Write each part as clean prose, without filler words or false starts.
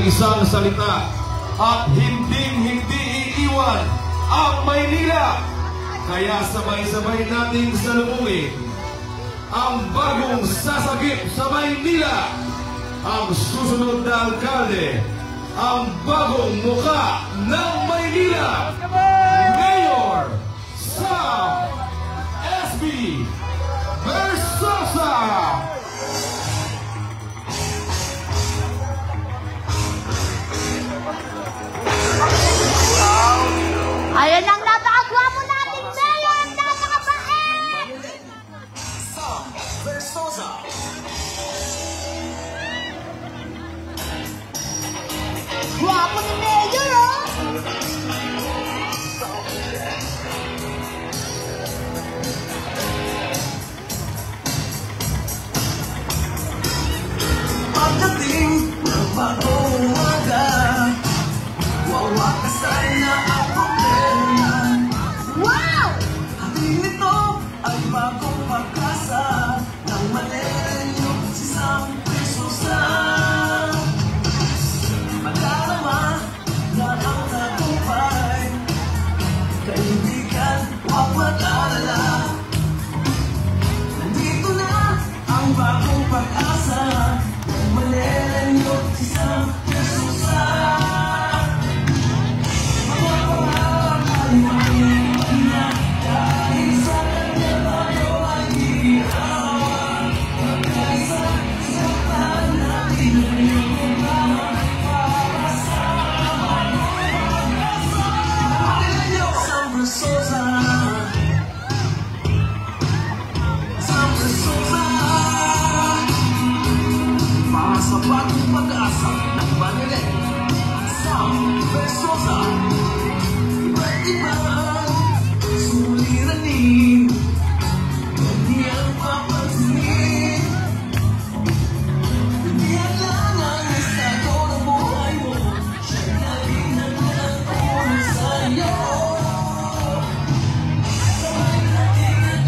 isang salita at hinding-hindi iiwan ang Maynila. Kaya sabay-sabay nating salubungin ang bagong sasagip sa Maynila, ang susunod na alkalde, ang bagong muka ng Maynila, Mayor Sam S.B. Versosa. Ayan ang napakagwapo natin, Mayor! Napakabait! Sam Versosa. Gwapo ni Mayor, oh! Pagdating ng bagong umaga, wawakasan na ang problema. Wow! Ating nito ay bagong pag-asa ng Manila si Sam Versosa. Madarama na ang tagumpay, kaibigan, huwag mag-alala. Nandito na ang bagong pag-asa ng Manila si Sam Versosa. Sa bagong pag-asa ng Manila, Sam Versosa. Iba't ibang suliranin, hindi ang papansinin. Hindi lang ang estado ng buhay mo, siya na rin ang nagtulong sa'yo. Sabay natin ang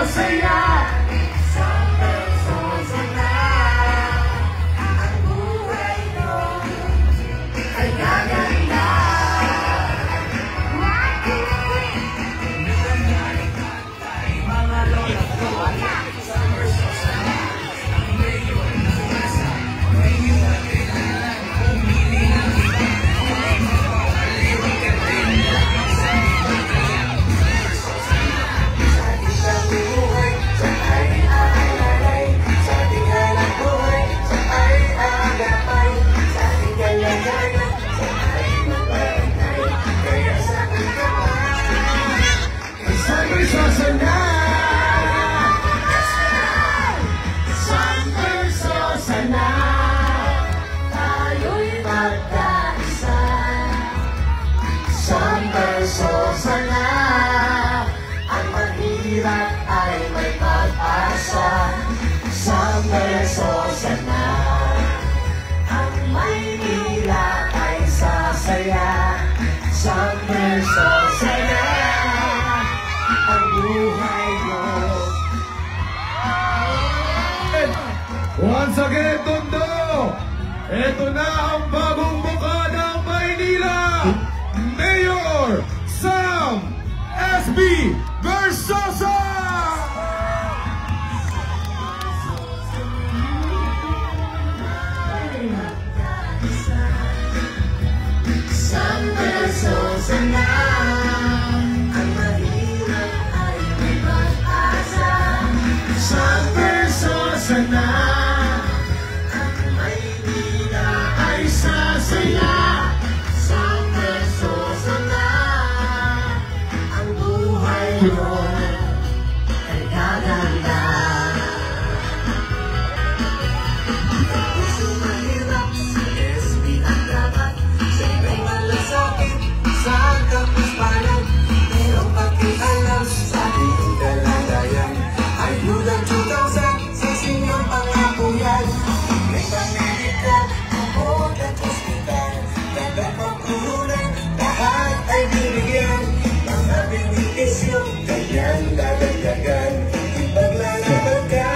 sasaya. Ang buhay ko ay gaganda. Mga lola ko, summer sasaya. Ang mayor ng masa, may iwan kailangan pumili ng iba. May mapapaliwag ka din lamang sa iba. Kaya sa isang buhay, sa ay aalalay. Sa ating hanap buhay, sa ay aagapay. Sa ating kalagayan, sa ay mapapantay. Kaya sa ating kamay, isang sasana. Sana tayo'y magkaisa. Isang verso sana, ang mahirap ay may pag-asa. Isang verso sana, ang Maynila ay sasaya. Isang verso sana, ang buhay mo. Once again, Tondo! Ito na ang bagong mukha ng Maynila! Mayor Sam SB Versosa! Isang verso sana, ang mahirap ay may pag-asa. Isang verso sana, ang Maynila ay sasaya. Isang verso sana, ang buhay mo ay gaganda. Puso mahirap, si SB ang dapat. Siyempre malasakit sa kapuspalan. Merong pakialam sa ating kalagayan. Ayudang 2,000 sa sinyong pangako yan. May pamilita, abot at hospital. Ganda pagkuhunan, lahat ay binigyan. Mga benepisyo, kanyang dadagdagan. Ipaglalaban ka,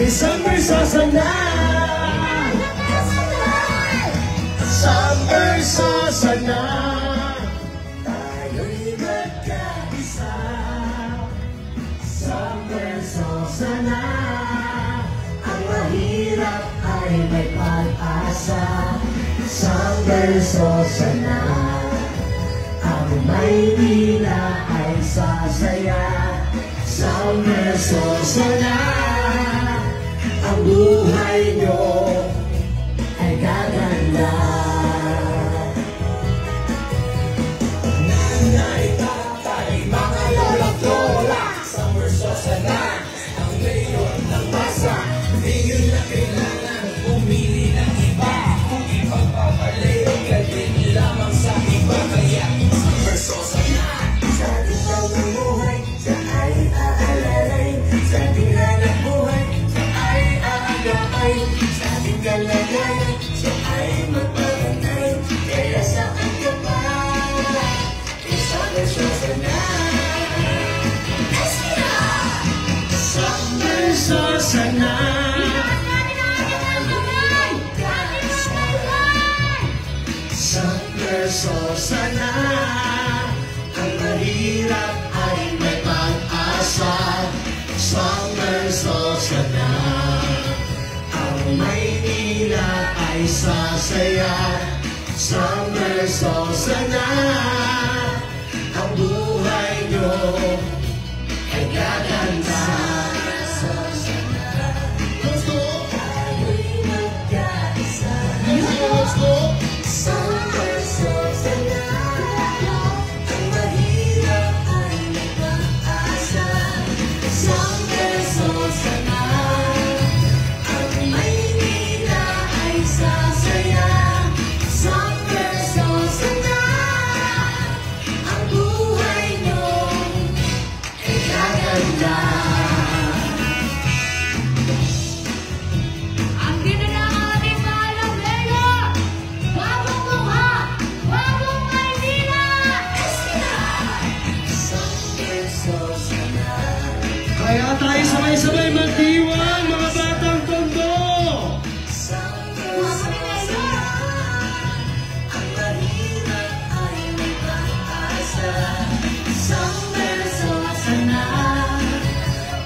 isang verso sana. Isang verso sana, tayo'y magkaisa. Isang verso sana, ang mahirap ay may pag-asa. Isang verso sana, ang Maynila ay sasaya. Isang verso sana, ang buhay nyo ay gaganda. Nanay, tatay, mga lola, isang verso sana, ang mayor ng masa. Ngayon na kailangan pumili ng iba. Kung ipagpapalayo ka din lamang sa iba. Kaya isang verso sana, sa ating pagbubuhay, sa ay aalalay. Sa ating hanap buhay, sa ay aagapay. Sa ating kalagayan, sa ay mapapantay. Kaya sa ating kapay, isang verso sana. Isang verso sana, isang verso sana, ang mahirap ay may pag-asa. Isang verso sana, ang Maynila ay sasaya. Isang verso sana, ang buhay nyo ay gaganda. Let's go! Tayo'y magkaisa. Let's go! Isang verso sana, ang mahirap ay may pag-asa. Isang verso sana, ang Maynila ay sasaya. Isang verso sana, ang buhay nyo ay gaganda. Kaya tayo sabay-sabay magdiwang, mga batang tondo! Gwapo ni Mayor! Ang mahirap ay may pag-asa. Isang beso sana.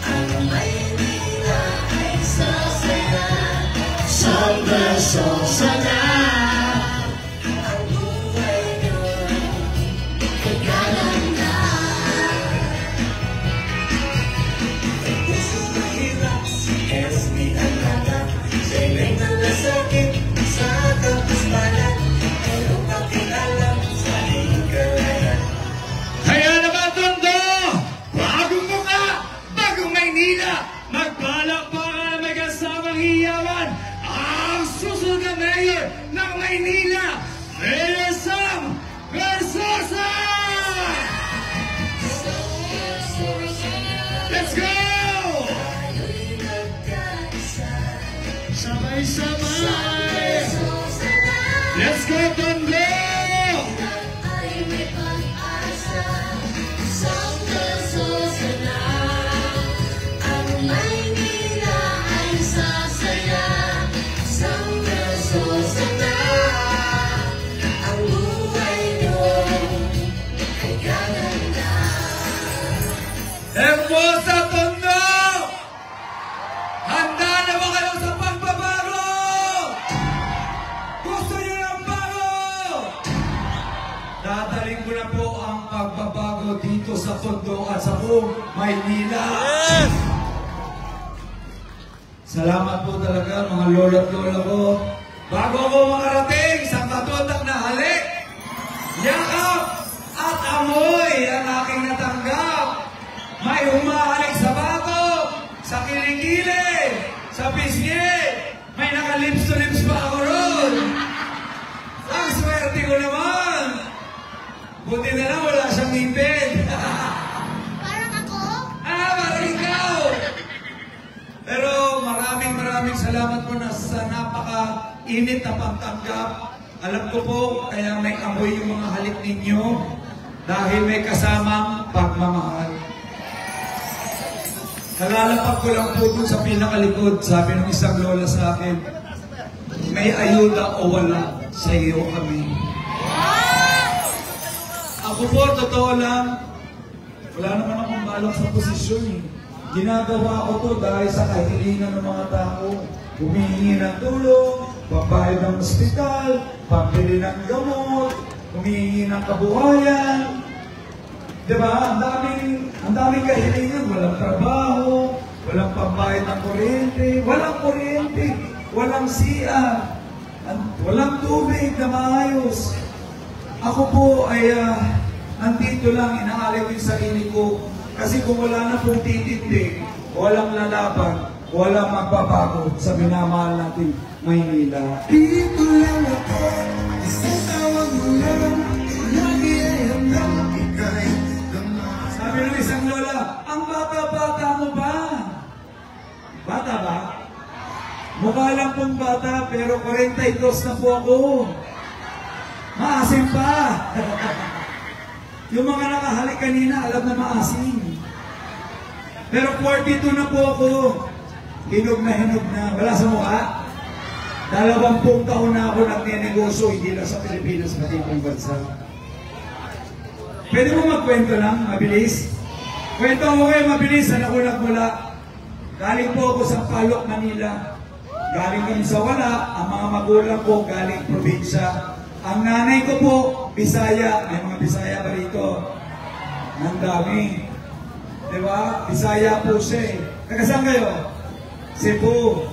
Ang Maynila ay sasaya. Isang beso sana. Ang buhay nyo'y kagaganda. Puso mahirap, SB ang lata. Sa'y may nalasakit sa kapuspalan. Pero pakialam sa hinggalan. Kaya na ba, tondo? Bagong mukha, bagong Maynila! Magpalakpakan na may kasamang hiyawan! Ang susunod na mayor ng Maynila! Mayor Sam Versosa! Let's go! Sabay-sabay! Let's go, tondo! Ay may pag-asa. Isang beso sana. Ang Maynila ay sasaya. Isang beso sana. Ang buhay nyo'y ay gaganda. Hermosa Tondo! Handa na ba kayo sa pagbabago? Gusto niyo ng bago? Dadaling ko na po ang pagbabago dito sa Tondo at sa buong Maynila. Salamat po talaga mga lola at lola ko. Bago ako makarating sa katutak na halik, yakap at amoy ang aking natanggap. May humahalik sa bato, sa kilikili, sa pisngi. May naka-lips to lips pa ako ron. Ang swerte ko naman. Buti na lang wala siyang ngipin. Parang ako? Parang ikaw. Pero maraming salamat po na sa napaka-init na pagtanggap. Alam ko po, kaya may amoy yung mga halik ninyo dahil may kasamang pagmamahal. Nalalapag ko lang po dun sa pinakalikod. Sabi ng isang lola sa akin, may ayuda o wala, sa iyo kami. Ako po, totoo lang, wala naman akong balak sa posisyon eh. Ginagawa ko to dahil sa kahilingan ng mga tao. Humihingi ng tulong, pambayad ng ospital, pambili ng gamot, humihingi ng kabuhayan. Diba? Ang daming kahilingan. Walang trabaho, walang pambayad ng kuryente, walang CR, walang tubig na maayos. Ako po ay nandito lang, inaalay ko yung sarili ko. Kasi kung wala na pong titindig, walang lalaban, walang magbabago sa minamahal natin Maynila. Dito lang ako, isang tawag mo lang, lagi ay hanggang ika'y damay. Sabi ng isang lola, ang bata-bata mo ba? Bata ba? Mukha lang pong bata, pero 42 na po ako. Maasim pa. Yung mga nakahalik kanina, alam na maasim. Pero 42 na po ako. Hinog na. Wala sa mukha. 20 taon na ako nagnenegosyo, hindi lang sa Pilipinas, pati ibang bansa. Pwede mo magkwento lang, mabilis? Kwento ko kayo mabilis, saan ako nagmula? Galing po ako sa Palok, Manila. Galing kami sa wala, ang mga magulang ko galing probinsya. Ang nanay ko po, Bisaya. May mga Bisaya ba rito? Ang dami. Diba? Bisaya po siya eh. Nagkasaan kayo? Cebu,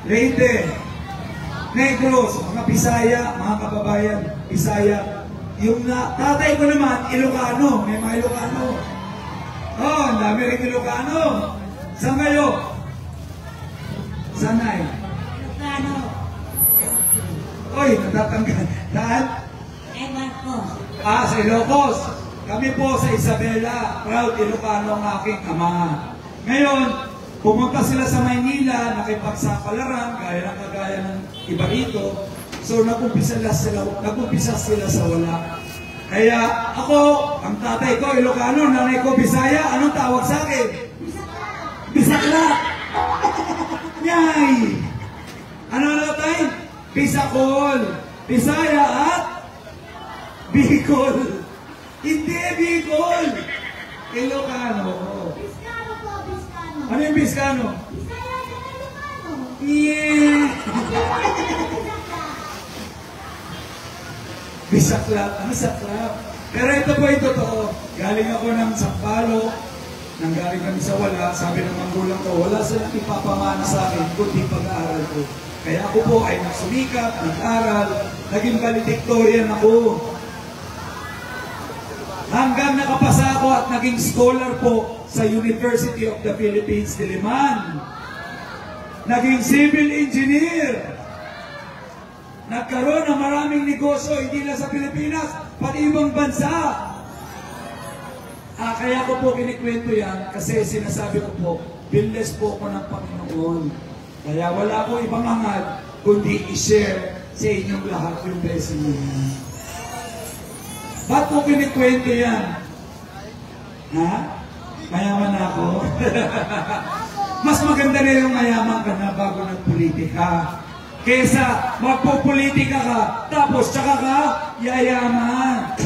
Leyte, Negros, mga Bisaya, mga kababayan, Bisaya. Yung tatay ko naman, Ilocano. May mga Ilocano. Oh, ang dami rin Ilocano. Saan kayo? Sanay? Ilocano. Oy, natatanggal. Saan? Ewan ko. Sa Ilocos. Kami po sa Isabela. Proud Ilocano ang aking ama. Ngayon, pumunta sila sa Maynila, nakipagsapalaran, kagaya ng iba rito. So, nag-umpisa sila sa wala. Kaya ako, ang tatay ko, Ilocano, nanay ko, Bisaya, anong tawag sa akin? Bisa Nyay! Ano tayo? Pisakol, Bisaya at Bicol. Hindi Bicol! Ilocano. Biskano po, Biskano. Ano yung Biskano? Bisaya at Ilocano. Yeah! Bisaklap. Ano saklap? Pero ito po yung totoo. Galing ako ng Sampalo. Nanggaling kami sa wala. Sabi ng magulang ko, wala silang ipapamana sa akin kundi pag-aaral ko. Kaya ako po ay nagsumikap, nag-aral, naging valedictorian ako. Hanggang nakapasa ako at naging scholar po sa University of the Philippines, Diliman. Naging civil engineer. Nagkaroon ng maraming negosyo, hindi na sa Pilipinas, pati ibang bansa. Kaya ko po kinikwento yan kasi sinasabi ko po, binless po ako ng Panginoon. Kaya wala po ibang hangad, kundi i-share sa inyong lahat yung blessing niya. Ba't po kinikwento yan? Ha? Mayaman na ako? Mas maganda na yung mayaman ka na bago nagpolitika. Kesa magpupolitika ka, tapos tsaka ka yayaman.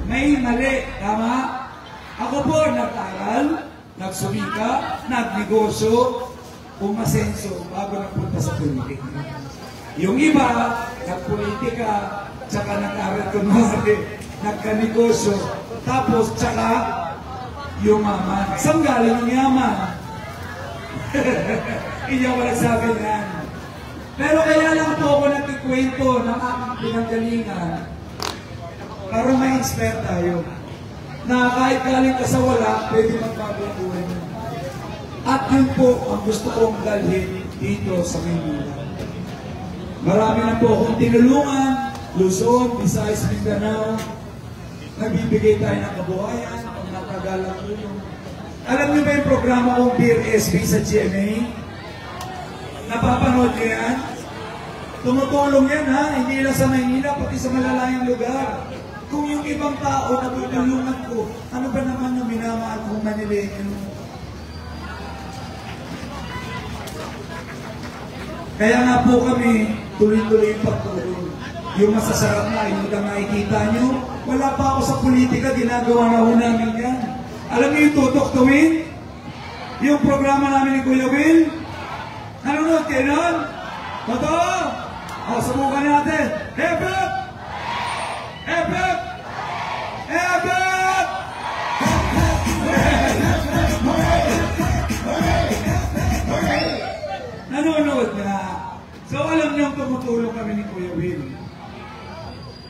May mali, tama? Ako po nag-aral, nagsumika, nagnegosyo, umasenso bago nagpunta sa politika. Yung iba, nagpolitika, tsaka nag-aral kunwari, nagkanegosyo, tapos tsaka yumaman. Saan galing yung yaman? Hindi ako nagsabi yan. Pero kaya lang po ako nagkikwento ng aking pinanggalingan para ma-inspire tayo na kahit galing ka sa wala, pwede magbago ang buhay mo. At yun po ang gusto kong dalhin dito sa Manila. Marami na po akong tinulungan, Luzon, Visayas, Mindanao. Nagbibigay tayo ng kabuhayan, pag natagalang tulong. Alam niyo ba yung programa kong Dear SB sa GMA? Napapanood niyo yan? Tumutulong yan ha, hindi lang sa Maynila, pati sa malalayang lugar. Kung yung ibang tao na tutulungan ko, ano ba naman yung minamahal kong Manileño? Kaya nga po kami, tuloy-tuloy yung pagtulong. Yung masasarap na, yung lang nakikita nyo, wala pa ako sa politika, ginagawa na ho namin yan. Alam niyo yung tutok tuwin? Yung programa namin ni Kuya Will? Nanonood kayo nun? Totoo? O, subukan natin. Hebet! Hebet! Hebet! Nanonood na. So, alam niyo, tumutulong kami ni Kuya Will.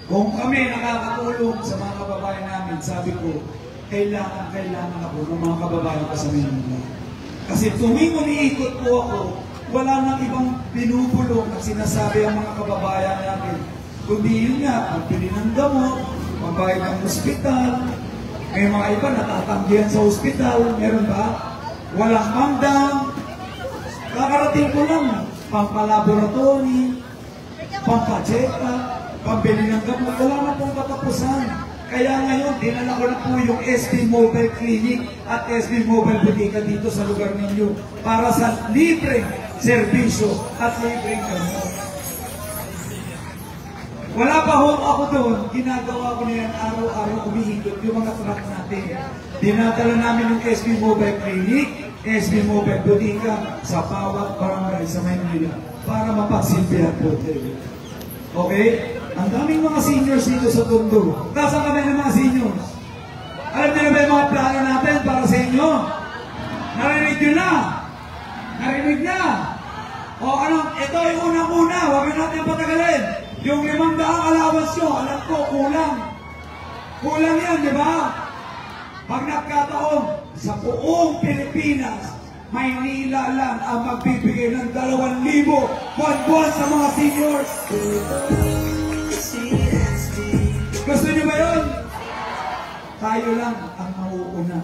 Kung kami nakakatulong sa mga kababayan namin, sabi ko, kailangan ako ng mga kababayan ko sa Manila. Kasi tuwing umiikot po ako, wala nang ibang binubulong at sinasabi ang mga kababayan natin. Kundi yun nga, pagpili ng gamot, pagbayad ng ospital, may mga iba natatanggihan sa ospital, meron ba? Walang mandang. Kakarating ko lang, pampalaboratory, pampacheka, pambili ng gamot, wala na pong katapusan. Kaya ngayon, dinala ko na po yung SB Mobile Clinic at SB Mobile Botica dito sa lugar ninyo para sa libreng serbisyo at libreng gamot. Wala pa ho ako doon, ginagawa ko na yan araw-araw umiikot yung mga truck natin. Dinadala namin yung SB Mobile Clinic, SB Mobile Botica sa bawat barangay sa Maynila para mapagsilbihan po tayo. Okay? Ang daming mga seniors dito sa Tondo. Nasaan kami ng mga seniors? Alam niyo na ba yung mga plano natin para sa inyo? Narinig nyo na? Narinig na? O ano, ito yung unang-una, huwag natin patagalin. Yung 500 allowance nyo, alam ko, kulang. Kulang yan, di ba? Pag nagkataon, sa buong Pilipinas, Maynila lang ang magbibigay ng 2,000 buwan-buwan sa mga seniors. Gusto niyo ba yun? Tayo lang ang mauuna.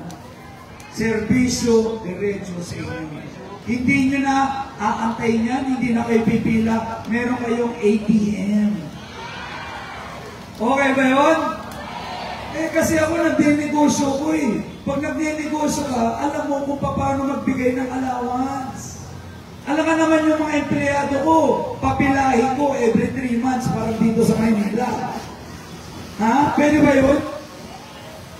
Serbisyo, diretso sa inyo. Hindi nyo na aantay niyan, hindi na kayo pipila. Meron kayong ATM. Okay ba yun? Kasi ako nagdinegosyo ko eh. Pag nagdinegosyo ka, alam mo kung paano magbigay ng allowance. Alam ka naman yung mga empleyado ko, papilahin ko every 3 months parang dito sa Maynila. Ha? Pwede ba yun?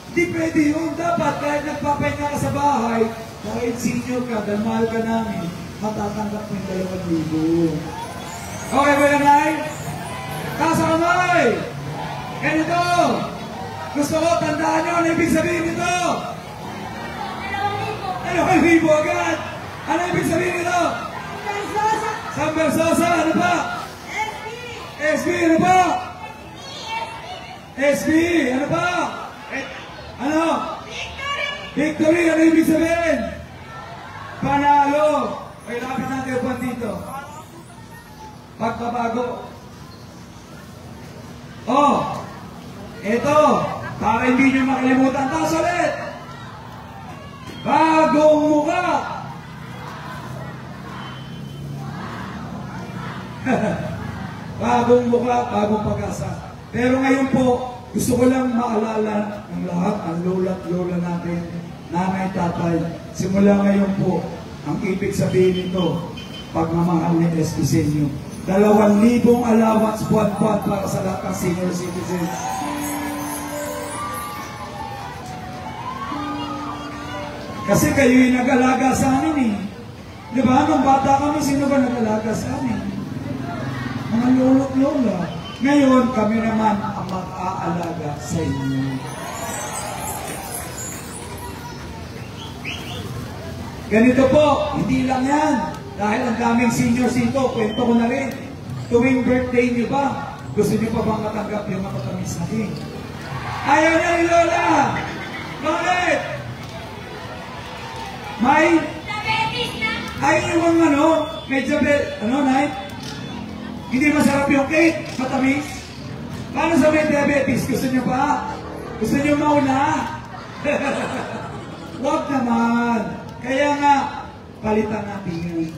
Hindi pwede yun. Dapat kahit nagpapahinga ka sa bahay, kahit senior ka, dahil mahal ka namin, matatanggap mo yung 2,000. Okay ba yan, Nay? Taas ang kamay! Ganito! Gusto ko, tandaan nyo, ano ibig sabihin nito? 2,000 agad! Ano ibig sabihin nito? San Versosa, ano pa? SB, ano pa? SB, ano pa? Ano? Victory, ano ibig sabihin? Panalo. Ay, lapit natin yung pan dito. Pagbabago. Oh, eto, para hindi nyo makalimutan. Taas ulit. Bagong mukha. Bagong mukha, bagong pag-asa. Pero ngayon po, gusto ko lang maalala ng lahat, ang lola at lola natin, nanay, tatay. Simula ngayon po, ang ibig sabihin nito, pagmamahal ni SB sa inyo. 2,000 allowance buwan-buwan para sa lahat ng senior citizens. Kasi kayo yung nag-alaga sa amin eh. Di ba? Nung bata kami, sino ba nag-alaga sa amin? Mga lolo't lola. Ngayon, kami naman ang mag-aalaga sa inyo. Ganito po, hindi lang yan. Dahil ang daming seniors dito, kwento ko na rin. Tuwing birthday niyo ba, gusto niyo pa bang matanggap yung matatamis na king? Ayaw niya ni Lola! Bakit? May? Ay, yung ano, may diabetes, ano, Nay? Hindi masarap yung cake, matamis. Paano sa may diabetes? Gusto niyo pa? Gusto niyo mauna? Huwag naman. Kaya nga, palitan natin yun.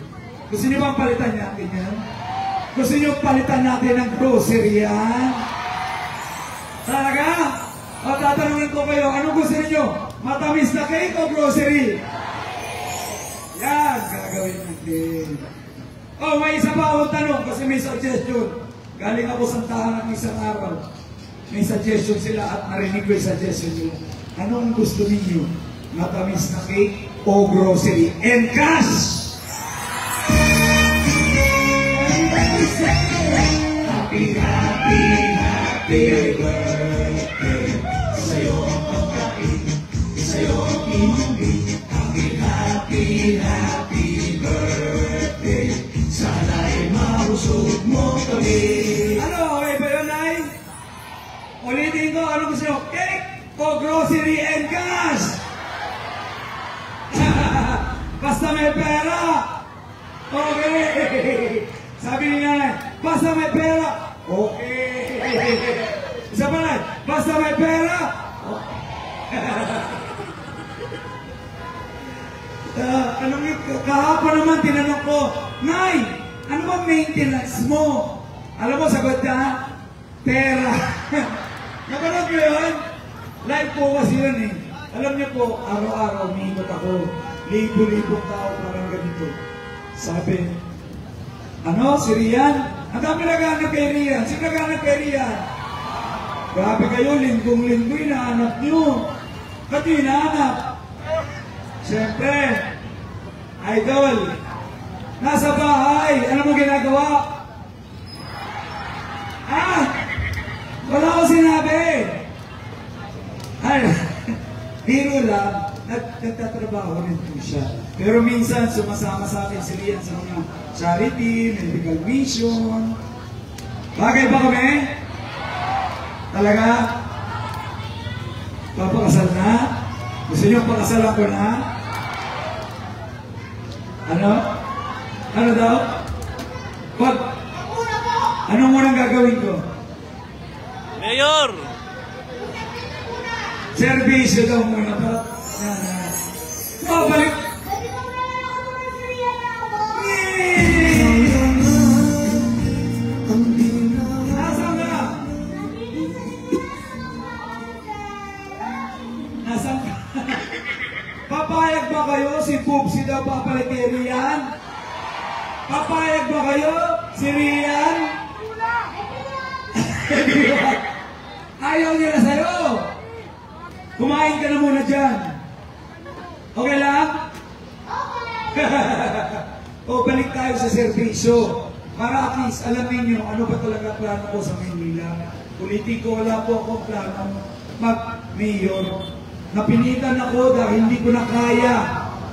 Gusto niyo bang palitan natin yan? Gusto niyo palitan natin ng grocery yan? Talaga? O tatanungin ko kayo, anong gusto niyo? Matamis na cake o grocery? Yan, gagawin natin. Oh, may isa pa akong tanong kasi may suggestion. Galing ako sa tahanan ng isang araw. May suggestion sila at narinig ko yung suggestion nila. Anong gusto ninyo? Matamis na cake o grocery? And cash! Happy, happy, happy birthday. Sa'yo ang pagkain, sa'yo ang inumin. Happy, happy, happy birthday. Sana'y mabusog mo kami. Ano, okay ba yun, Nay? Ulitin ko, ano gusto nyo? Cake o grocery and cash? Basta may pera. Okay. Sabi ni Nanay, basta may pera. Okay. Isa pa na, basta may pera. Kahapon naman tinanong ko, Nay, ano ba maintenance mo? Alam mo, sagot ka, pera. Napanood mo yun? Live po kasi yun eh. Alam niyo po, araw-araw umiikot ako. Libo-libong tao parang ganito. Sabi, ano, si Rian? Ang dami naghanap kay Rian. Sino naghanap kay Rian? Grabe kayo, linggong-linggo hinahanap nyo. Ba't nyo hinahanap? Siyempre, idol, nasa bahay. Ano mo ginagawa? Ah! Wala ko sinabi. Ay, biro lang. Nagtatrabaho rin po siya. Pero minsan, sumasama sa akin si Rian sa mga charity, medical mission. Bagay ba kami? Talaga? Papakasal na? Gusto niyo pakasalan ko na? Ano? Ano daw? Wag! Anong munang gagawin ko? Mayor! Servisyo daw muna para... Balik! Nasaan ka? Nasaan ka? Papayag ba kayo si Pupsi daw papalit kay Rian? Papayag ba kayo? Si Rian? Ayaw nila sa'yo. Kumain ka na muna dyan. Okay lang? O balik tayo sa serbisyo. Para at least alam ninyo ano ba talaga plano ko sa Maynila. Politiko, wala po akong plano mag-mayor. Napilitan ako dahil hindi ko na kaya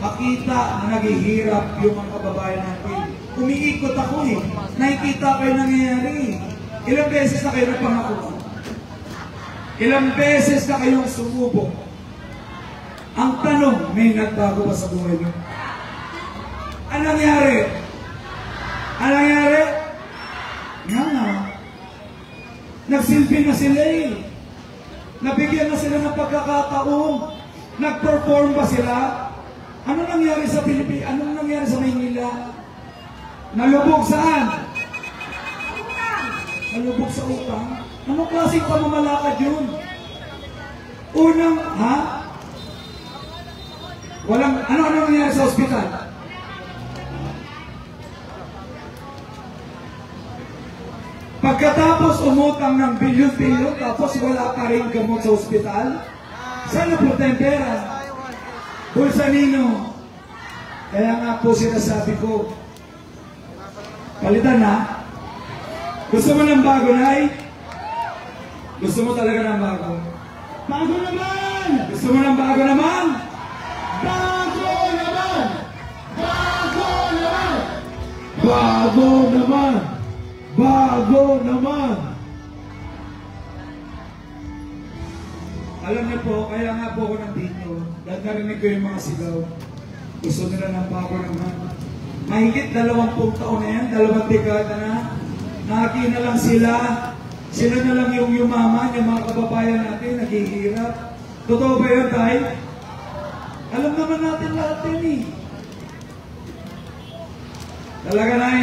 makita na naghihirap yung mga kababayan natin. Umiikot ako eh. Nakikita kayo nangyayari. Ilang beses na kayo nagpangako. Ilang beses na kayong sumubok. Ang tanong, may nagbago ba sa buhay niyo? Ano nangyari? Ano nangyari? Nga. Nagsilbi na sila eh. Nabigyan na sila ng pagkakataon. Nag-perform ba sila? Ano nangyari sa Pilipinas? Ano nangyari sa Maynila? Nalubog saan? Nalubog sa utang? Anong klaseng pamamalakad yun? Unang, ha? Ano nangyari sa ospital? Pagkatapos umutang ng bilyon-bilyon, tapos wala pa rin gamot sa ospital, saan napunta yung pera? Bulsa nino. Kaya nga po sinasabi ko, palitan na. Gusto mo ng bago, Nay? Gusto mo talaga ng bago? Bago naman! Gusto mo ng bago naman? Bago naman! Bago naman! Bago naman! Bago naman! Alam niyo po, kaya nga po ako nandito. Dahil narinig ko yung mga sigaw. Gusto nila ng bago naman. Mahigit 20 taon na yan, 2 dekada na. Naki na lang sila. Sila na lang yung yumaman, yung mga kababayan natin, naghihirap. Totoo ba yun, Tay? Alam naman natin lahat yun eh. Talaga, Nay.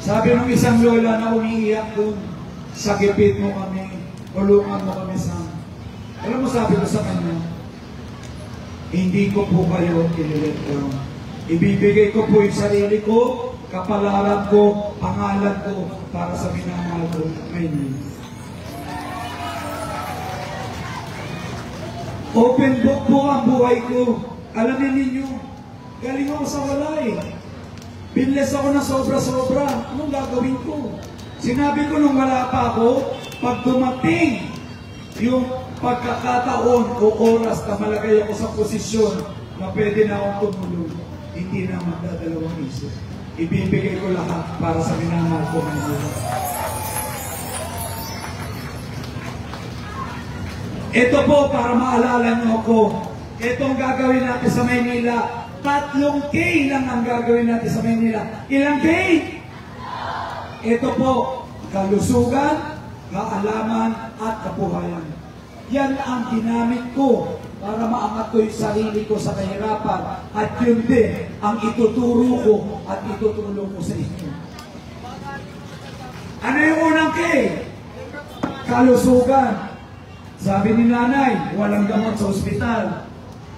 Sabi ng isang lola na umiiyak dun, sagipin mo kami, tulungan mo kami sa... Alam mo, sabi ko sa kanya, hindi ko po kayo ililit down. Ibibigay ko po yung sarili ko, kapalaran ko, pangalan ko, para sa minamahal ko. Maynila. Open book po ang buhay ko. Alamin ninyo, galing ako sa wala eh. Binless ako na sobra-sobra. Anong gagawin ko? Sinabi ko nung wala pa ako, pag dumating yung pagkakataon o oras na malagay ako sa posisyon na pwede na akong tumulong, hindi na magdadalawang isip. Ibibigay ko lahat para sa minamahal ko ng buhay. Ito po, para maalala niyo ako, itong gagawin natin sa Maynila, 3K lang ang gagawin natin sa Maynila. Ilang K? Ito po, kalusugan, kaalaman, at kabuhayan. Yan ang ginamit ko para maangat ko yung sarili ko sa kahirapan. At yun din ang ituturo ko at itutulong ko sa inyo. Ano yung unang K? Kalusugan. Sabi ni nanay, walang gamot sa ospital,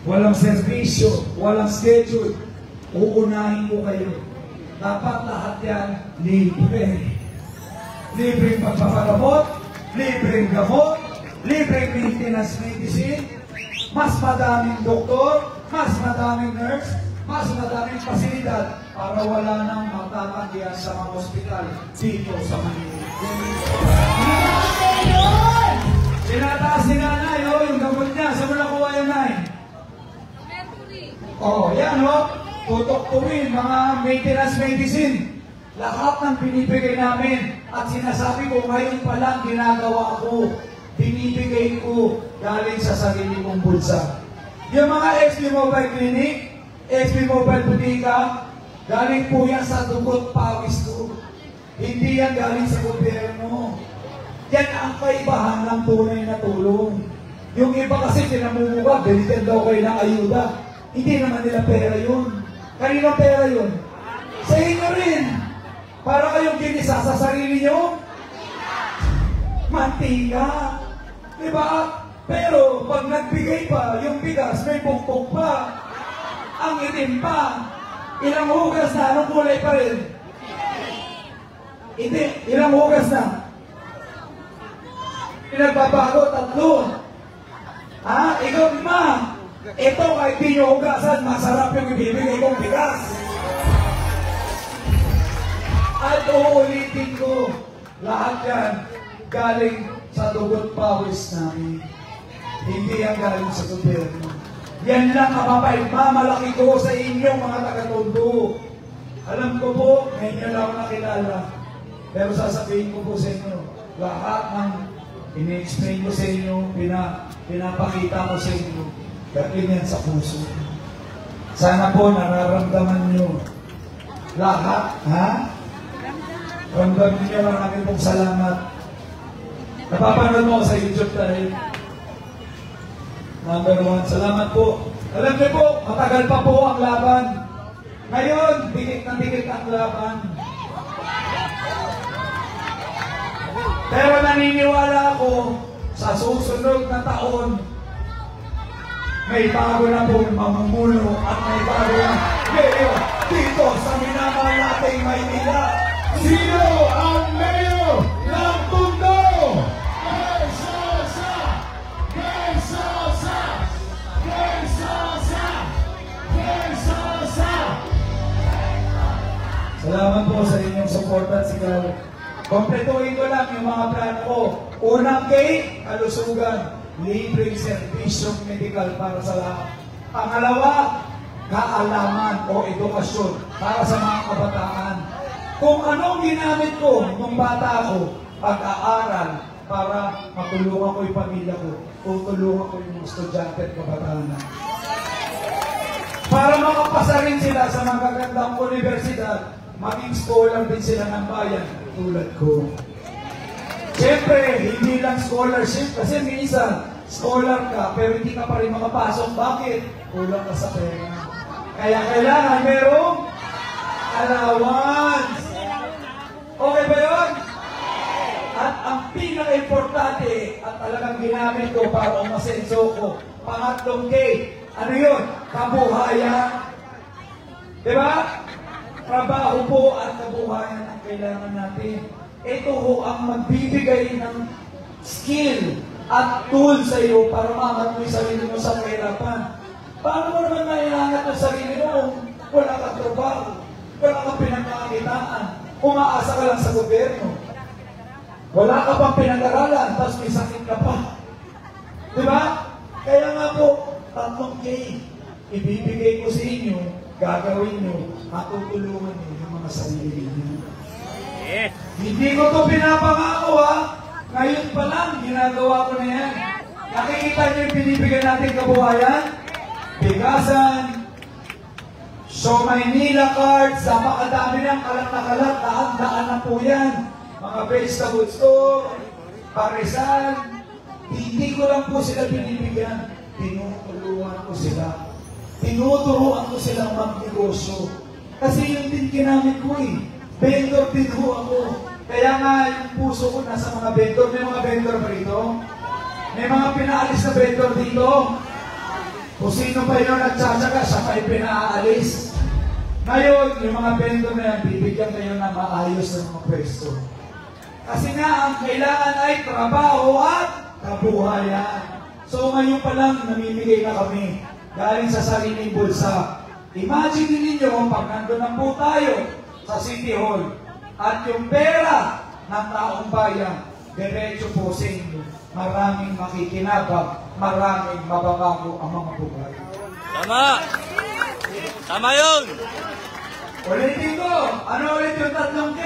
walang serbisyo, walang schedule. Uunahin ko kayo. Dapat lahat yan libre. Libreng pagpapagamot, libreng gamot, libreng maintenance medicine, mas madaming doktor, mas madaming nurse, mas madaming pasilidad para wala nang matatanggihan sa mga ospital dito sa Manila. Sinataas si nanay, yung gamot niya. Saan mo nakuha yan, Nay? Yan, tutuktuin, mga maintenance medicine. Lahat ng binibigay namin. At sinasabi ko, ngayon pa lang ginagawa ko. Binibigay ko galing sa sarili kong bulsa. Yung mga XP Mobile Clinic, XP Mobile Butika, galing po yan sa dugot pawis ko. Hindi yan galing sa gobyerno. Yan ang kaibahan ng tunay na tulong. Yung iba kasi pinamumuga, balikan daw kayo ng ayuda. Hindi naman nila pera yun. Kanino pera yun? Sa inyo rin. Para kayong ginisa sa sarili nyo. Mantika. Diba? Pero pag nagbigay pa, yung bigas may pungpong pa. Ang itim pa. Ilang hugas na? Anong kulay pa rin? Hindi. Ilang hugas na? Pinagbabago, 3. Ha? Ikaw, ma. Ito, kahit di nyo hugasan, masarap yung ibibigay kong bigas. At uulitin ko, lahat yan galing sa dugot pawis namin. Hindi yan galing sa gobyerno. Yan lang mamalaki ko sa inyo mga taga-Tondo. Alam ko po, ngayon nyo lang ako nakilala. Pero sasabihin ko po sa inyo, lahat ng ini-explain ko sa inyo, pinapakita ko sa inyo, galing yan sa puso. Sana po nararamdaman nyo lahat, ha? Ramdaman niyo ang aking pong salamat. Napapanood mo sa YouTube tayo. Number 1, salamat po. Alam niyo po, matagal pa po ang laban. Ngayon, dikit na dikit ang laban. Pero naniniwala ako, sa susunod na taon, may bago na pong mamumuno at may bago na mayor dito sa minamahal nating Maynila. Sino ang mayor ng Tondo? Quezonsa! Quezonsa! Quezonsa! Quezonsa! Salamat po sa inyong support at sigaw. Kompletuhin ko lang yung mga plano ko. Unang kay kalusugan, libreng serbisyong medical para sa lahat. Pangalawa, kaalaman o edukasyon para sa mga kabataan. Kung anong ginamit ko nung bata ko, pag-aaral para matulungan ko yung pamilya ko, tutulungan ko yung estudyante at kabataan. Para makapasa rin sila sa magagandang universidad, maging scholar din sila ng bayan, tulad ko. Siyempre, hindi lang scholarship, kasi minsan, scholar ka, pero hindi ka pa rin makapasok. Bakit? Kulang ka sa pera. Kaya kailangan merong allowance. Okay ba yun? At ang pinaka-importante at talagang ginamit ko para umasenso ko, pangatlong K, ano yun? Kabuhayan. Diba? Trabaho po at kabuhayan ang kailangan natin. Ito ho ang magbibigay ng skill at tool sa iyo para maangat mo yung sarili mo sa kahirapan. Paano mo naman maiangat ang sarili mo kung wala kang trabaho, wala kang pinagkakakitaan, umaasa ka lang sa gobyerno, wala ka pang pinag-aralan, tapos may sakit ka pa. Diba? Kaya nga po, 3K, ibibigay ko sa inyo, gagawin nyo, matutulungan nyo yung mga sarili nyo. Hindi ko to pinapangako ha. Ngayon pa lang, ginagawa ko na yan. Nakikita niyo yung binibigyan natin kabuhayan? Bigasan, So Maynila card, sa makadami ng kalat na kalat, daan-daan na po yan. Mga vegetable store, parisan, hindi ko lang po sila binibigyan. Tinutulungan ko sila. Tinuturuan ko silang magnegosyo. Kasi yun din ginamit ko eh. Vendor din ho ako. Kaya nga yung puso ko nasa mga vendor. May mga vendor ba rito? May mga pinaalis na vendor dito. Kung sino pa yun nagtsatsaga, siya pa yung pinaalis. Ngayon, yung mga vendor na yan, bibigyan kayo na maayos ng mga pwesto. Kasi nga, ang kailangan ay trabaho at kabuhayan. So ngayon pa lang, namimigay na kami. Galing sa sariling bulsa. Imagine ninyo, pag nandun na po tayo sa City Hall, at yung pera ng taong bayan, diretso po sa inyo. Maraming makikinabang, maraming mababago ang mga buhay. Tama! Tama yun! Ulitin ko, ano ulit yung 3K?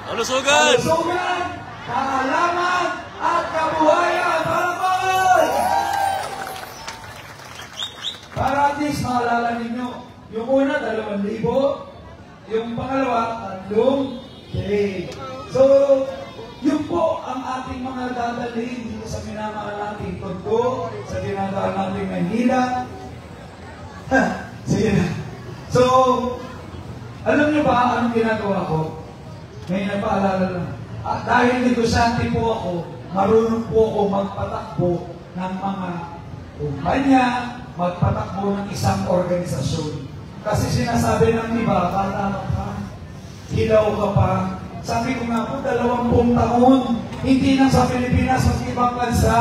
Kalusugan! Kalusugan, kaalaman, at kabuhayan! Palakol! Para at least maalala ninyo, yung una, 2,000, yung pangalawa, 3K. So, yun po ang ating mga dadalhin dito sa minamahal nating Tondo, sa dinadaan nating Maynila. Sige na. So, alam niyo ba anong ginagawa ko? May napaalala lang. At dahil negosyante po ako, marunong po ako magpatakbo ng mga kumpanya, magpatakbo ng isang organisasyon. Kasi sinasabi ng iba, bata ka, hilaw ka pa. Sabi ko nga po, 20 taon, hindi lang sa Pilipinas, sa ibang bansa.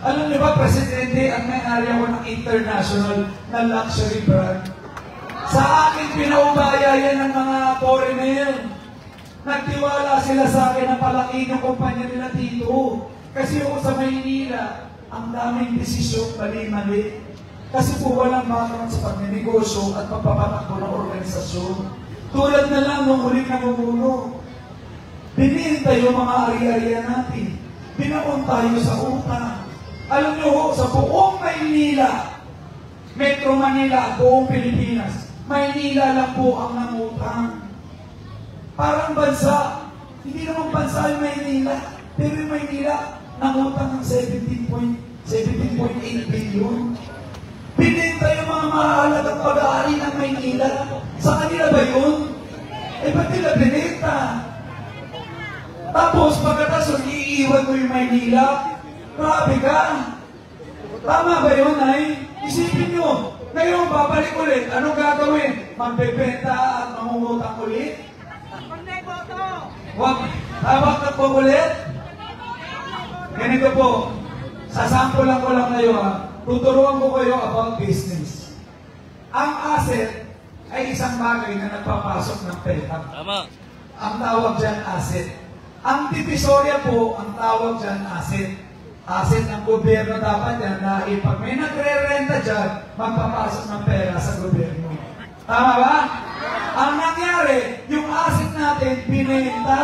Alam niyo ba, Presidente, ang may-ari ako ng international na luxury brand. Sa akin, pinaubaya yan ng mga foreigner. Nagtiwala sila sa akin na palaki ng kumpanya nila dito. Kasi ako sa Maynila, ang daming desisyon, mali-mali. Kasi po walang background sa pagnenegosyo at pagpapatakbo ng organisasyon. Tulad na lang nung uling namumuno. Binintay yung mga ari-arian natin. Binaon tayo sa utang. Alam nyo ho, sa buong Maynila, Metro Manila, buong Pilipinas, Maynila lang po ang nangutang. Parang bansa, hindi naman bansa yung Maynila, pero yung Maynila, nangutang ng 17.8 billion. Binenta yung mga mahalagang pag-aari ng Maynila. Sa kanila ba yun? Eh, ba't nila binenta? Tapos, pagkatapos, iiwan mo yung Maynila, grabe ka. Tama ba yun, ay? Isipin nyo, ngayon, babalik ulit. Anong gagawin? Magbebenta at mangungutang ulit? Wag, tawag na po ulit? Ganito po, sasampulan ko lang kayo ha. Tuturuan ko kayo about business. Ang asset ay isang bagay na nagpapasok ng pera. Tama. Ang tawag dyan, asset. Ang divisorya po, ang tawag dyan, asset. Asset ng gobyerno dapat yan na pag may nagre-renta dyan, magpapasok ng pera sa gobyerno. Tama ba? Ang nangyari, yung asset natin, binenta.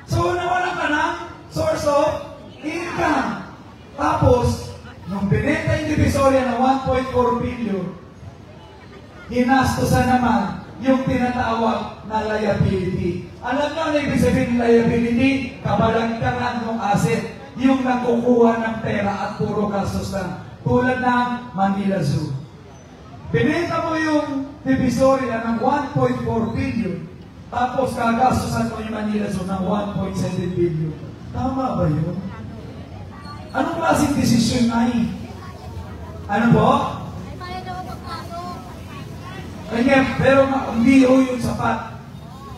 So, nawalan ka ng source of income. Tapos, nung binenta yung divisorya ng 1.4 billion, hinastusan naman yung tinatawag na liability. Alam nyo na ibig sabihin ng liability? Kabalagtaran ng asset. Yung nagkukuha ng pera at puro gastos lang. Tulad ng Manila Zoo. Binenta mo yung divisorya ng 1.4 billion, tapos kagastusan mo yung Manila Zoo ng 1.7 billion. Tama ba yun? Anong klaseng desisyon ay? Ano po? Kanya, pero hindi ho yung sapat.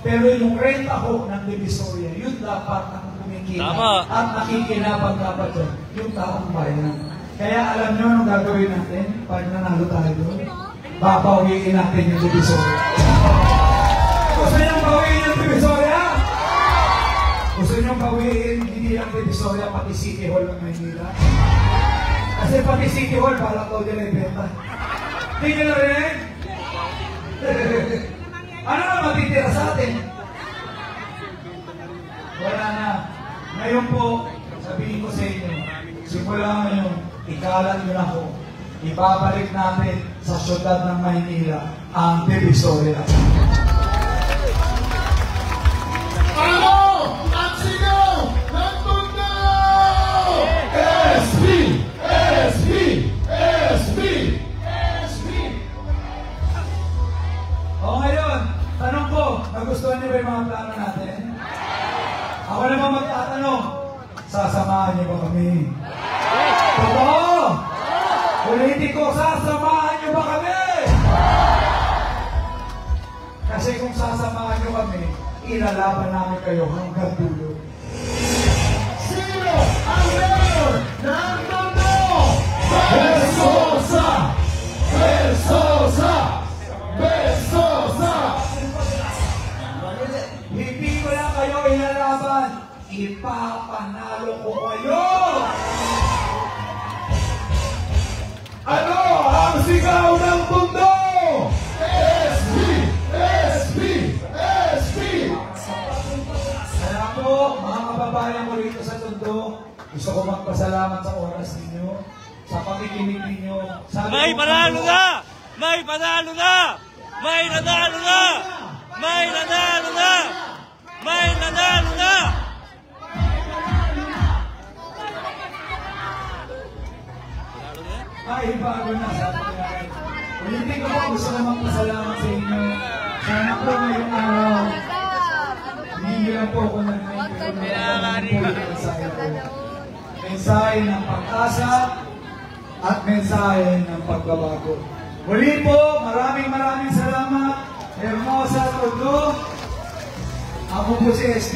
Pero yung renta ho ng divisorya, yun dapat ang kumikita. Tama. At nakikinabang dapat yun, yung taong bayan. Kaya alam nyo anong gagawin natin pag nanalo tayo doon? Babawiin natin yung divisorya. Gusto nyo bawiin yung divisorya? Gusto nyo bawiin hindi ang divisorya, pati City Hall ng Maynila? Kasi pati City Hall, parang daw nila ibenta. Hindi nyo narinig? Ano na matitira sa atin? Wala na. Ngayon po, sabihin ko sa inyo, simula ngayon, ikalat nyo na ko. Ibabalik natin sa syudad ng Maynila ang divisorya. Ano ang sigaw ng mundo? SB! SB! SB! SB! O ngayon, tanong ko, nagustuhan niyo ba yung mga plano natin? Ako naman magtatanong, sasamahan niyo ba kami? Totoo! Ulitin ko, sasamahan niyo ba kami? Kasi kung sasamahan niyo kami, ilalaban namin kayo hanggang dulo. Sino ang mayor ng mundo? Versosa! Versosa! Versosa! Hindi ko lang kayo ilalaban, ipapanalo ko kayo! Ano ang sigaw ng mundo? SB! SB! SB! Kaya po, mga kababayan ko rito sa Tondo, gusto ko magpasalamat sa oras ninyo, sa pakikinig ninyo. May panalo na! May panalo na! May nanalo na! May nanalo na! May nanalo na! Ay, bago na sa pagkain. Ulitin ko po, gusto ko magpasalamat sa inyo. Sana po ngayong araw, hindi lang po ako mensahe ko. Mensahe ng pag-asa at mensahe ng pagbabago. Muli po, maraming salamat. Hermosa Tondo. Ako po si SP.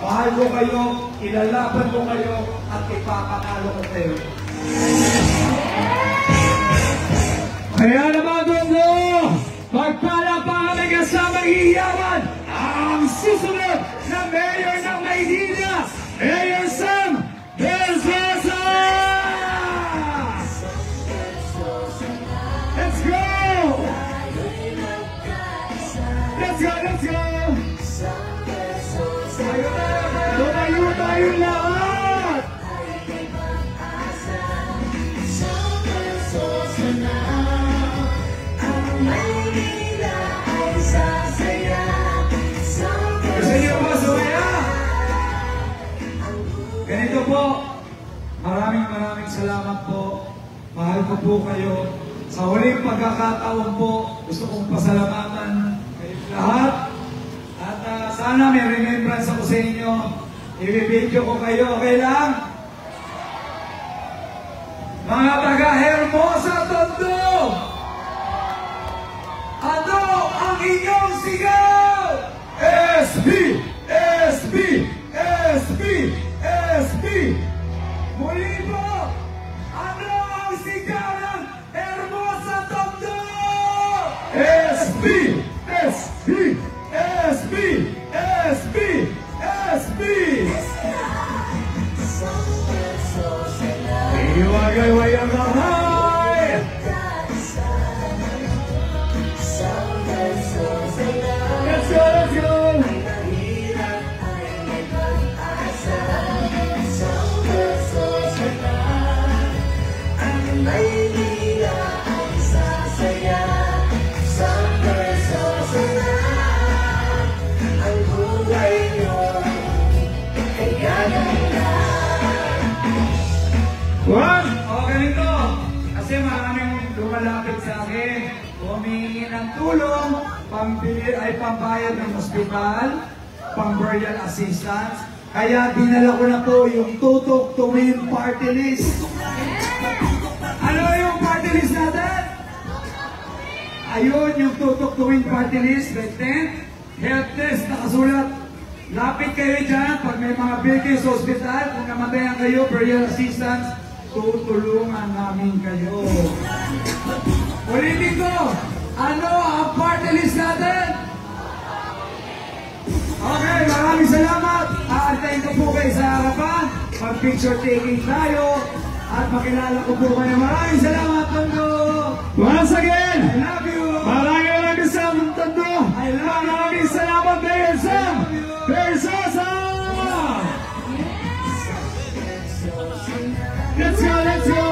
Mahal ko kayo, ilalaban ko kayo, at ipapanalo ko kayo. Kaya naman Tondo, pagpalapakan ng kasamang iyawan ang susunod na Mayor ng Maynila, Mayor Sam Versosa! Let's go! Let's go, let's go! Tumayo tayo lahat! Gusto niyo po sumaya? Ganito po, maraming salamat po. Mahal ko po kayo. Sa huling pagkakataon po, gusto kong pasalamatan kayo lahat. At sana may remembrance ako sa inyo. I-video ko kayo, okay lang? Mga taga-Hermosa Tondo! Ano ang inyong sigaw? SP! SP! SP! SP! Muli po, ano ang sigaw ng Hermosa Tondo? SP! SP! SP! SP! SP! Iwagay ang kamay! Let's go, let's go! One! O ganito, kasi maraming lumalapit sa akin, humingi ng tulong, pambayad ng ospital, pang-burial assistance, kaya dinala ko na po yung Tutok to Win party list. Ano yung party list natin? Ayun, yung Tutok to Win party list, may tent, health test, nakasulat. Lapit kayo dyan pag may mga bills sa ospital, kung namatayan kayo, burial assistance, tutulungan namin kayo. Ulitin ko, ano ang party list natin? Okay, maraming salamat. Aantayin ko po kayo sa harapan. Pag-picture taking tayo. At makilala ko po kayo. Maraming salamat, Tondo. Once again! I love you. Maraming salamat, Tondo! I love you. Maraming salamat, Mayor Sam Versosa! Let's go, let's go!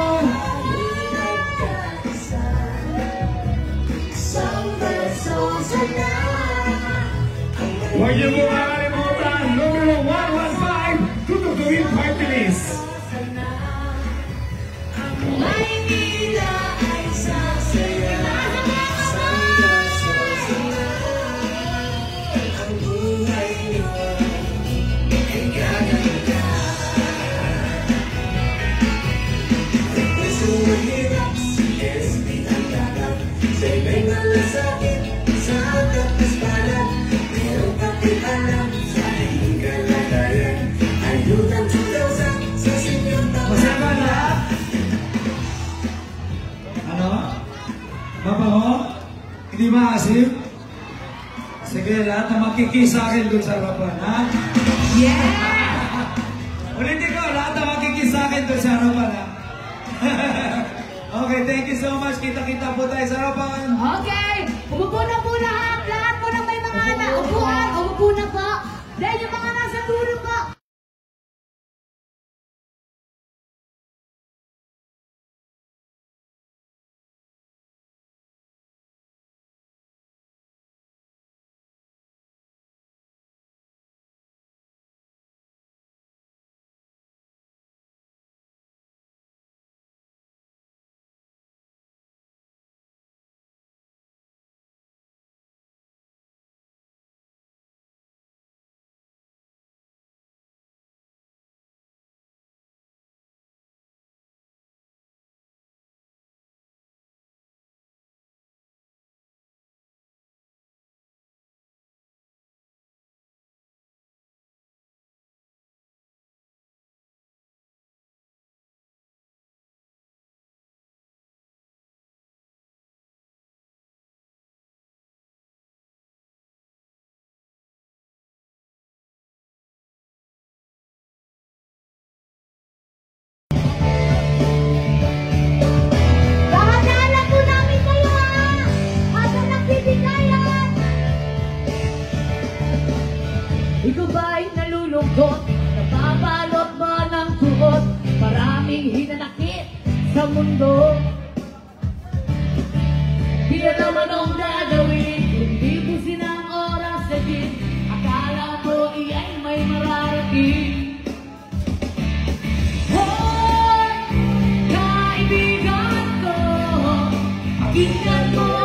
Huwag niyo po makalimutan, numero 115, Tutok to Win party list. Masama na? Ano? Mabango? Hindi maasim? Sige, lahat na makikisa akin doon sa harapan, ha? Yeah! Ulitin ko, lahat na makikisa akin doon sa harapan, ha? Okay, thank you so much. Kita-kita po tayo sa harapan. Okay, umupo na po lahat. Lahat po na may mga anak. Upuan, umupo na po. Dahil yung mga nasa dulo po. sa mundo. Di alam anong gagawin, kundi busin ang oras sa gin. Akala mo iya'y may mararating. Hoy, kaibigan ko, pakinggan mo